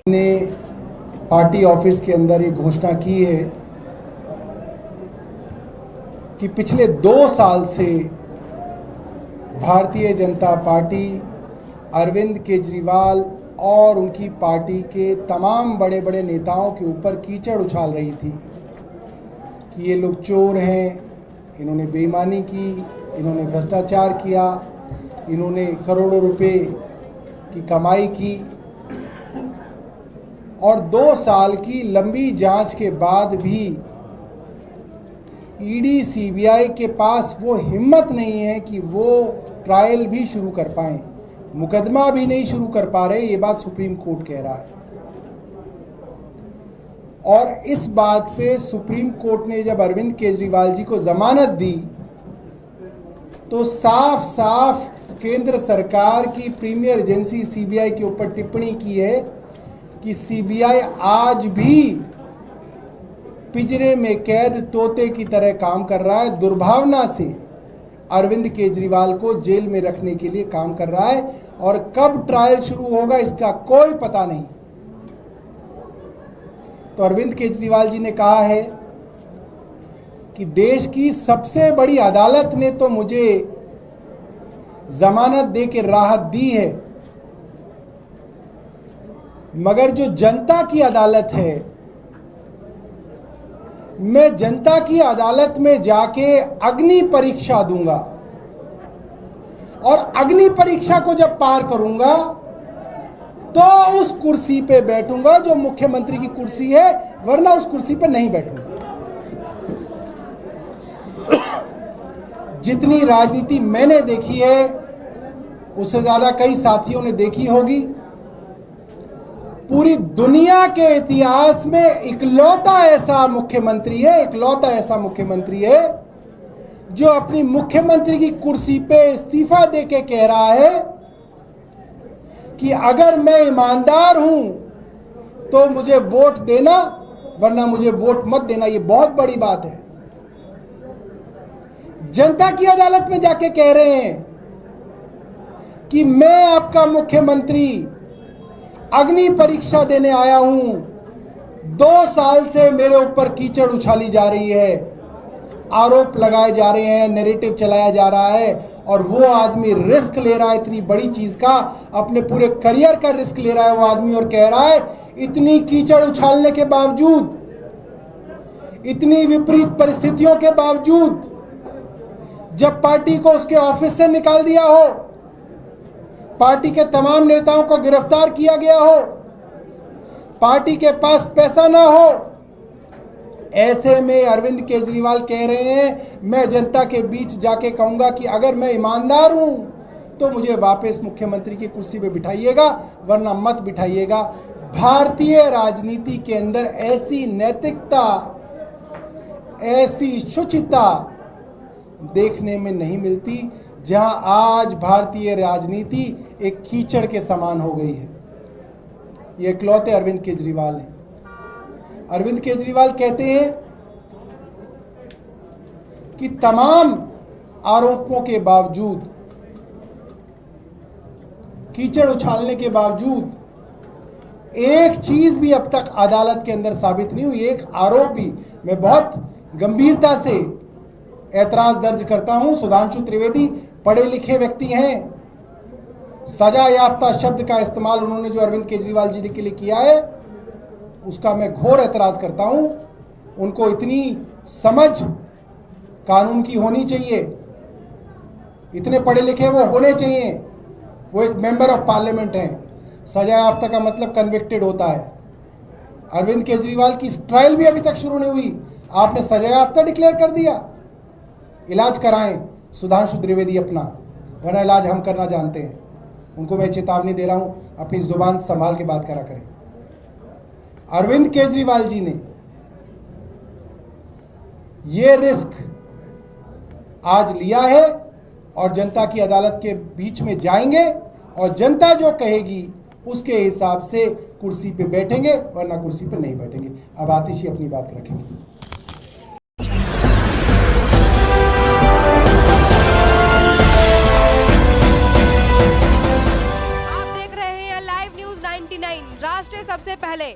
ने party office के अंदर ये घोषणा की है कि पिछले 2 साल से भारतीय जनता पार्टी अरविंद केजरीवाल और उनकी पार्टी के तमाम बड़े बड़े नेताओं के ऊपर कीचड़ उछाल रही थी कि ये लोग चोर हैं, इन्होंने बेईमानी की, इन्होंने भ्रष्टाचार किया, इन्होंने करोड़ों रुपए की कमाई की। और 2 साल की लंबी जांच के बाद भी ईडी सीबीआई के पास वो हिम्मत नहीं है कि वो ट्रायल भी शुरू कर पाएं, मुकदमा भी नहीं शुरू कर पा रहे। ये बात सुप्रीम कोर्ट कह रहा है और इस बात पे सुप्रीम कोर्ट ने जब अरविंद केजरीवाल जी को जमानत दी तो साफ साफ केंद्र सरकार की प्रीमियर एजेंसी सीबीआई के ऊपर टिप्पणी की है कि सीबीआई आज भी पिंजरे में कैद तोते की तरह काम कर रहा है, दुर्भावना से अरविंद केजरीवाल को जेल में रखने के लिए काम कर रहा है और कब ट्रायल शुरू होगा इसका कोई पता नहीं। तो अरविंद केजरीवाल जी ने कहा है कि देश की सबसे बड़ी अदालत ने तो मुझे जमानत दे के राहत दी है, मगर जो जनता की अदालत है, मैं जनता की अदालत में जाके अग्नि परीक्षा दूंगा और अग्नि परीक्षा को जब पार करूंगा तो उस कुर्सी पे बैठूंगा जो मुख्यमंत्री की कुर्सी है, वरना उस कुर्सी पे नहीं बैठूंगा। जितनी राजनीति मैंने देखी है उससे ज्यादा कई साथियों ने देखी होगी। पूरी दुनिया के इतिहास में इकलौता ऐसा मुख्यमंत्री है जो अपनी मुख्यमंत्री की कुर्सी पे इस्तीफा देके कह रहा है कि अगर मैं ईमानदार हूं तो मुझे वोट देना, वरना मुझे वोट मत देना। ये बहुत बड़ी बात है। जनता की अदालत में जाके कह रहे हैं कि मैं आपका मुख्यमंत्री अग्नि परीक्षा देने आया हूं। 2 साल से मेरे ऊपर कीचड़ उछाली जा रही है, आरोप लगाए जा रहे हैं, नैरेटिव चलाया जा रहा है और वो आदमी रिस्क ले रहा है इतनी बड़ी चीज का, अपने पूरे करियर का रिस्क ले रहा है वो आदमी और कह रहा है इतनी कीचड़ उछालने के बावजूद, इतनी विपरीत परिस्थितियों के बावजूद, जब पार्टी को उसके ऑफिस से निकाल दिया हो, पार्टी के तमाम नेताओं को गिरफ्तार किया गया हो, पार्टी के पास पैसा ना हो, ऐसे में अरविंद केजरीवाल कह रहे हैं मैं जनता के बीच जाके कहूंगा कि अगर मैं ईमानदार हूं तो मुझे वापस मुख्यमंत्री की कुर्सी पे बिठाइएगा, वरना मत बिठाइएगा। भारतीय राजनीति के अंदर ऐसी नैतिकता, ऐसी शुचिता देखने में नहीं मिलती, जहां आज भारतीय राजनीति एक कीचड़ के समान हो गई है। ये इकलौते अरविंद केजरीवाल हैं। अरविंद केजरीवाल कहते हैं कि तमाम आरोपों के बावजूद, कीचड़ उछालने के बावजूद एक चीज भी अब तक अदालत के अंदर साबित नहीं हुई, एक आरोप भी। मैं बहुत गंभीरता से ऐतराज दर्ज करता हूं। सुधांशु त्रिवेदी पढ़े लिखे व्यक्ति हैं, सजा याफ्ता शब्द का इस्तेमाल उन्होंने जो अरविंद केजरीवाल जी के लिए किया है उसका मैं घोर ऐतराज करता हूं। उनको इतनी समझ कानून की होनी चाहिए, इतने पढ़े लिखे वो होने चाहिए। वो एक मेंबर ऑफ पार्लियामेंट हैं। सजा याफ्ता का मतलब कन्विक्टेड होता है। अरविंद केजरीवाल की ट्रायल भी अभी तक शुरू नहीं हुई, आपने सजा याफ्ता डिक्लेयर कर दिया। इलाज कराएं सुधांशु त्रिवेदी अपना, वरना इलाज हम करना जानते हैं। उनको मैं चेतावनी दे रहा हूं, अपनी जुबान संभाल के बात करा करें। अरविंद केजरीवाल जी ने ये रिस्क आज लिया है और जनता की अदालत के बीच में जाएंगे और जनता जो कहेगी उसके हिसाब से कुर्सी पे बैठेंगे, वरना कुर्सी पे नहीं बैठेंगे। अब आतिशी अपनी बात रखेंगे। आप देख रहे हैं लाइव न्यूज 9 99 राष्ट्र सबसे पहले।